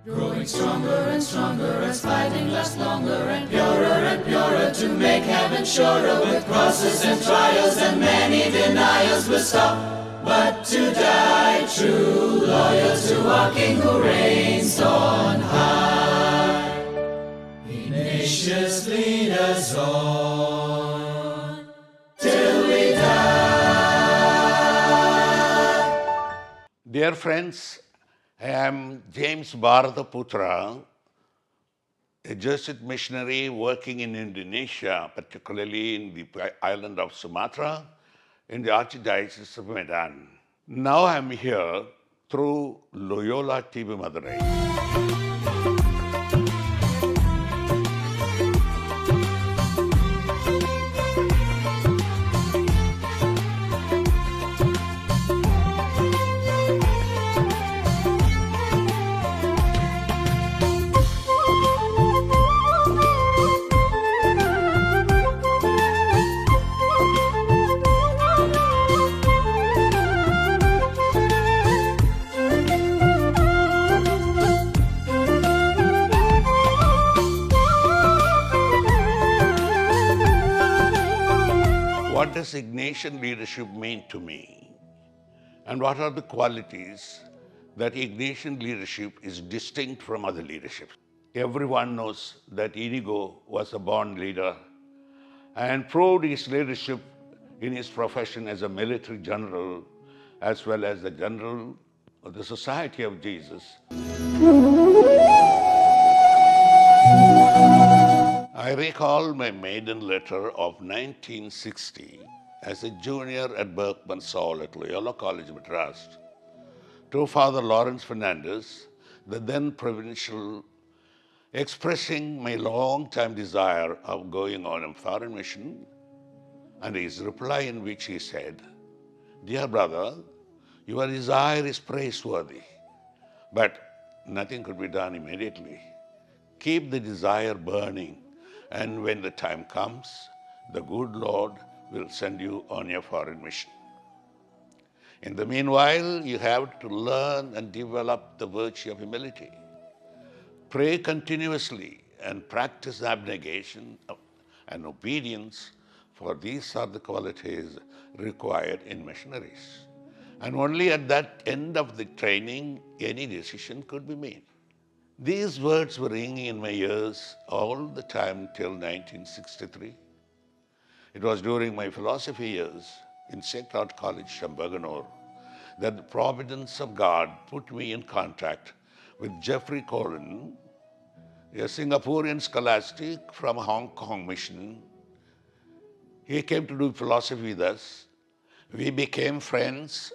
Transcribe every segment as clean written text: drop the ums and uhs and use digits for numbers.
Growing stronger and stronger as fighting lasts longer and purer to make heaven surer. With crosses and trials and many denials we'll stop, but to die true, loyal to our King who reigns on high. Ignatius, lead us on till we die. Dear friends, I am James Bharata Putra, a Jesuit missionary working in Indonesia, particularly in the island of Sumatra, in the Archdiocese of Medan. Now I am here through Loyola TV Madurai. What does Ignatian leadership mean to me? And what are the qualities that Ignatian leadership is distinct from other leaderships? Everyone knows that Inigo was a born leader and proved his leadership in his profession as a military general as well as the general of the Society of Jesus. I recall my maiden letter of 1960 as a junior at Berkman Saul at Loyola College, Madras, to Father Lawrence Fernandez, the then provincial, expressing my long-time desire of going on a foreign mission, and his reply in which he said, "Dear brother, your desire is praiseworthy, but nothing could be done immediately. Keep the desire burning, and when the time comes, the good Lord will send you on your foreign mission. In the meanwhile, you have to learn and develop the virtue of humility. Pray continuously and practice abnegation and obedience, for these are the qualities required in missionaries. And only at that end of the training, any decision could be made." These words were ringing in my ears all the time till 1963. It was during my philosophy years in Sacred College, Chambaganur, that the providence of God put me in contact with Jeffrey Colin, a Singaporean scholastic from Hong Kong mission. He came to do philosophy with us. We became friends,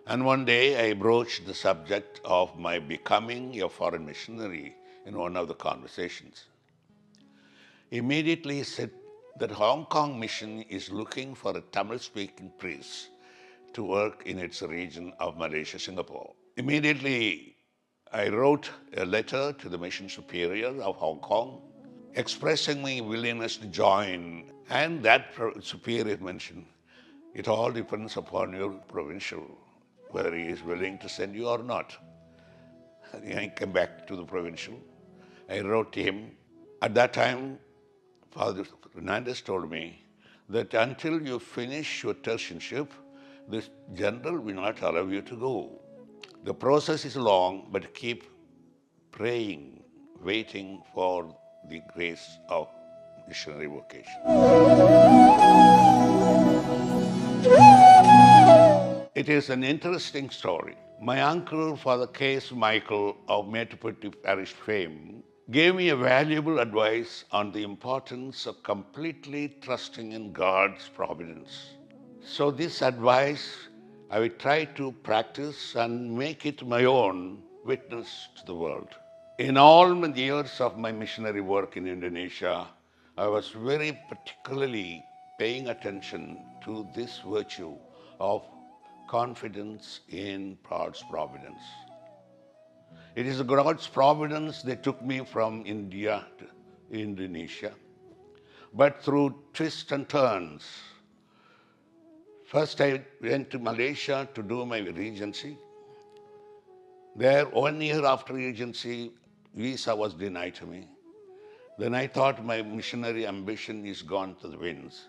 and one day I broached the subject of my becoming a foreign missionary in one of the conversations. Immediately he said that Hong Kong mission is looking for a Tamil-speaking priest to work in its region of Malaysia, Singapore. Immediately, I wrote a letter to the mission superior of Hong Kong, expressing my willingness to join, and that superior mentioned, "It all depends upon your provincial, whether he is willing to send you or not." I came back to the provincial. I wrote to him. At that time, Father Fernandez told me that until you finish your tertianship, the general will not allow you to go. The process is long, but keep praying, waiting for the grace of missionary vocation. It is an interesting story. My uncle, Father K.S. Michael of Metuputi Parish fame, gave me a valuable advice on the importance of completely trusting in God's providence. So this advice I will try to practice and make it my own witness to the world. In all the years of my missionary work in Indonesia, I was very particularly paying attention to this virtue of confidence in God's providence. It is God's providence that took me from India to Indonesia. But through twists and turns, first I went to Malaysia to do my regency. There, 1 year after regency, visa was denied to me. Then I thought my missionary ambition is gone to the winds.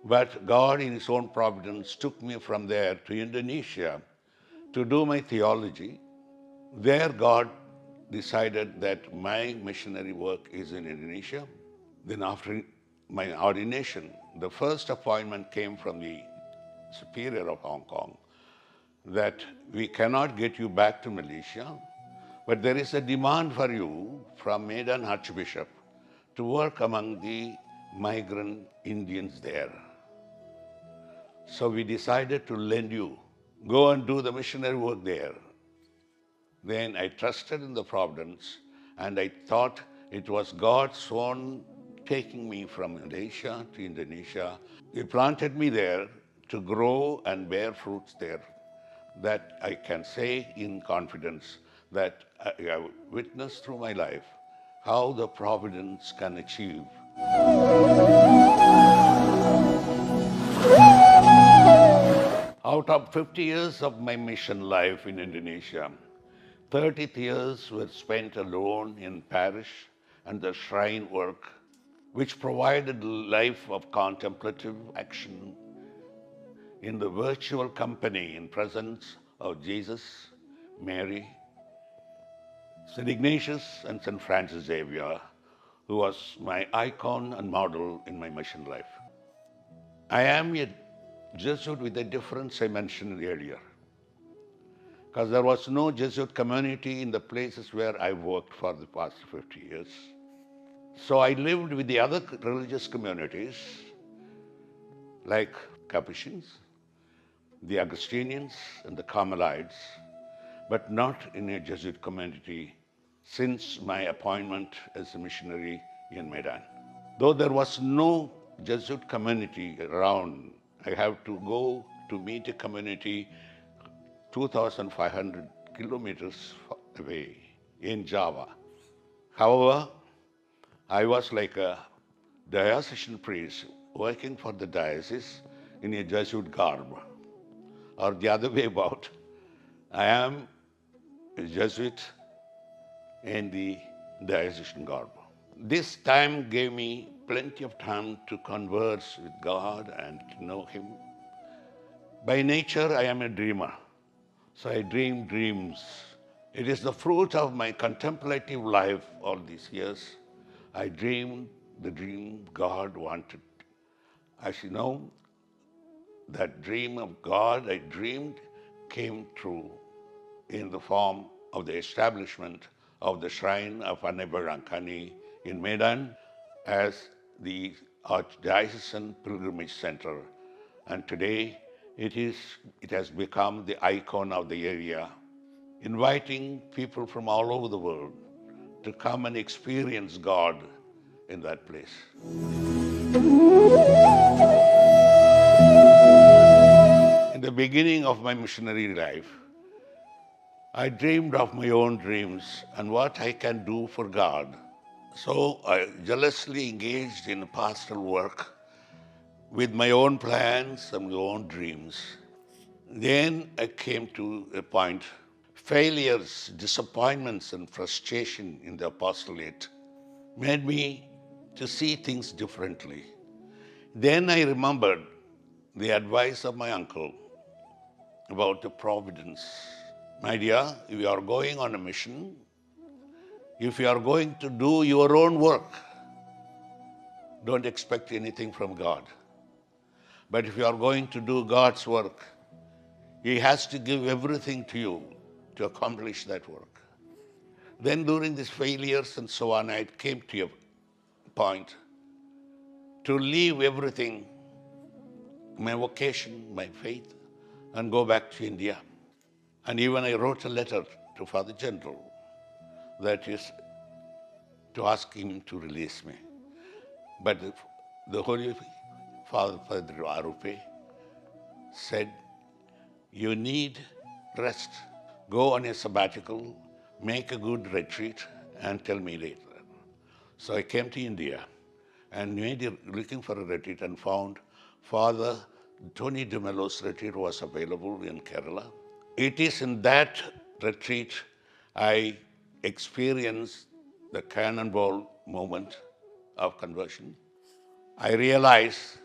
But God, in His own providence, took me from there to Indonesia to do my theology. There, God decided that my missionary work is in Indonesia. Then, after my ordination, the first appointment came from the Superior of Hong Kong that we cannot get you back to Malaysia, but there is a demand for you from Medan Archbishop to work among the migrant Indians there. So we decided to lend you, go and do the missionary work there. Then I trusted in the providence and I thought it was God's own taking me from Malaysia to Indonesia. He planted me there to grow and bear fruits there, that I can say in confidence that I have witnessed through my life how the providence can achieve. Out of 50 years of my mission life in Indonesia, 30 years were spent alone in parish and the shrine work, which provided a life of contemplative action in the virtual company in presence of Jesus, Mary, St. Ignatius and St. Francis Xavier, who was my icon and model in my mission life. I am a Jesuit with a difference I mentioned earlier, because there was no Jesuit community in the places where I worked for the past 50 years. So I lived with the other religious communities like Capuchins, the Augustinians and the Carmelites, but not in a Jesuit community since my appointment as a missionary in Medan. Though there was no Jesuit community around, I have to go to meet a community 2,500 kilometers away in Java. However, I was like a diocesan priest working for the diocese in a Jesuit garb, or the other way about, I am a Jesuit in the diocesan garb. This time gave me plenty of time to converse with God and to know Him. By nature, I am a dreamer, so I dream dreams. It is the fruit of my contemplative life all these years. I dreamed the dream God wanted. As you know, that dream of God I dreamed came true in the form of the establishment of the shrine of Annai Velangkanni in Medan as the Archdiocesan Pilgrimage Center. And today it has become the icon of the area, inviting people from all over the world to come and experience God in that place. In the beginning of my missionary life, I dreamed of my own dreams and what I can do for God. So I jealously engaged in pastoral work with my own plans and my own dreams. Then I came to a point, failures, disappointments, and frustration in the apostolate made me to see things differently. Then I remembered the advice of my uncle about the providence. My dear, if you are going on a mission, if you are going to do your own work, don't expect anything from God. But if you are going to do God's work, He has to give everything to you to accomplish that work. Then during these failures and so on, I came to a point to leave everything, my vocation, my faith, and go back to India. And even I wrote a letter to Father General, that is to ask him to release me. But the Holy Father Arupe said, you need rest. Go on a sabbatical, make a good retreat, and tell me later. So I came to India and looking for a retreat and found Father Tony de Mello's retreat was available in Kerala. It is in that retreat I experience the cannonball moment of conversion, I realized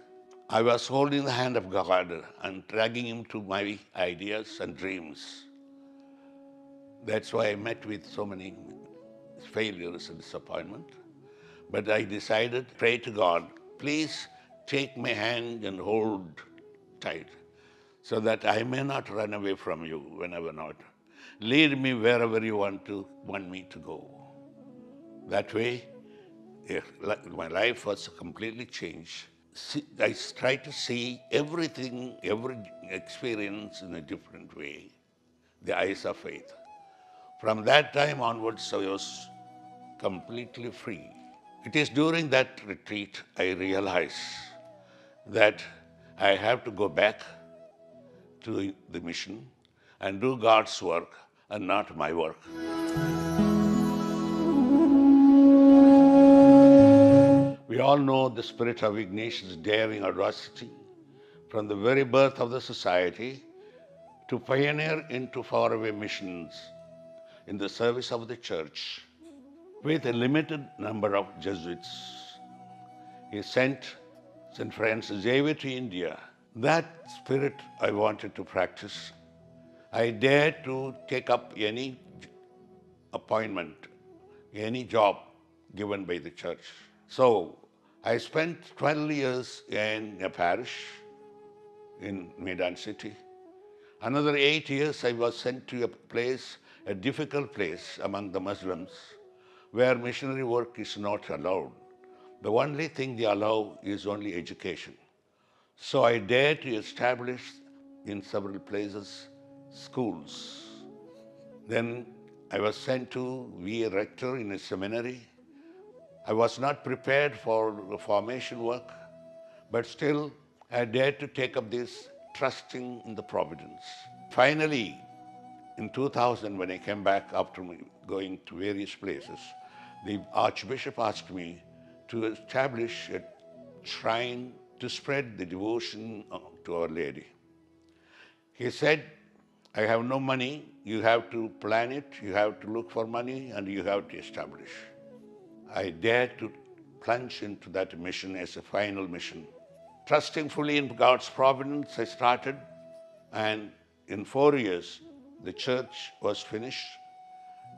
I was holding the hand of God and dragging him to my ideas and dreams. That's why I met with so many failures and disappointment. But I decided, pray to God, please take my hand and hold tight so that I may not run away from you whenever not. Lead me wherever you want me to go. That way, my life was completely changed. I tried to see everything, every experience in a different way, the eyes of faith. From that time onwards, I was completely free. It is during that retreat I realized that I have to go back to the mission and do God's work and not my work. We all know the spirit of Ignatian's daring audacity from the very birth of the society to pioneer into faraway missions in the service of the church. With a limited number of Jesuits, he sent St. Francis Xavier to India. That spirit I wanted to practice. I dared to take up any appointment, any job given by the church. So I spent 12 years in a parish in Medan city. Another 8 years I was sent to a difficult place among the Muslims, where missionary work is not allowed. The only thing they allow is only education. So I dared to establish in several places schools. Then I was sent to be a rector in a seminary. I was not prepared for the formation work, but still I dared to take up this, trusting in the providence. Finally, in 2000, when I came back after going to various places, the Archbishop asked me to establish a shrine to spread the devotion to Our Lady. He said, I have no money, you have to plan it, you have to look for money, and you have to establish. I dared to plunge into that mission as a final mission. Trusting fully in God's providence, I started, and in 4 years, the church was finished.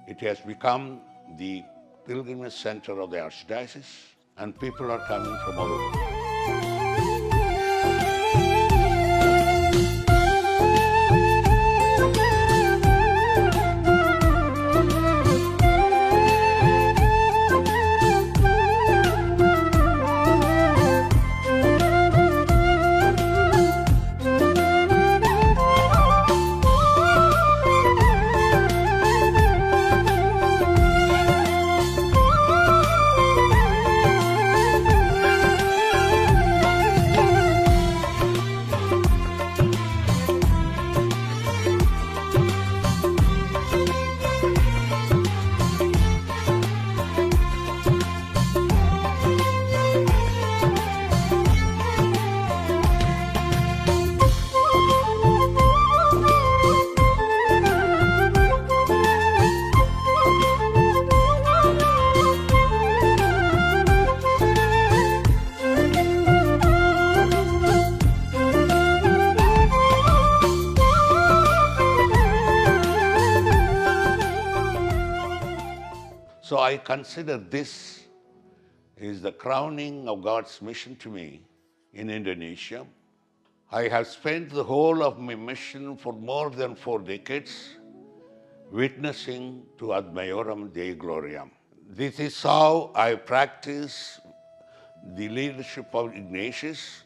It has become the pilgrimage center of the Archdiocese, and people are coming from all over. So I consider this is the crowning of God's mission to me in Indonesia. I have spent the whole of my mission for more than 4 decades witnessing to Ad Maiorem Dei Gloriam. This is how I practice the leadership of Ignatius,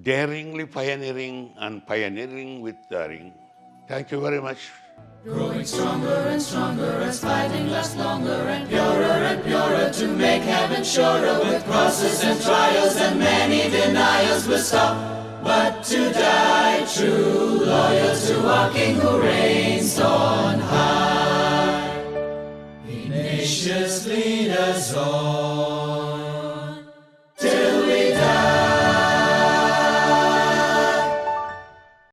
daringly pioneering and pioneering with daring. Thank you very much. Growing stronger and stronger as fighting lasts longer and purer to make heaven surer. With crosses and trials and many denials we'll stop, but to die true, loyal to our King who reigns on high. Ignatius, lead us all.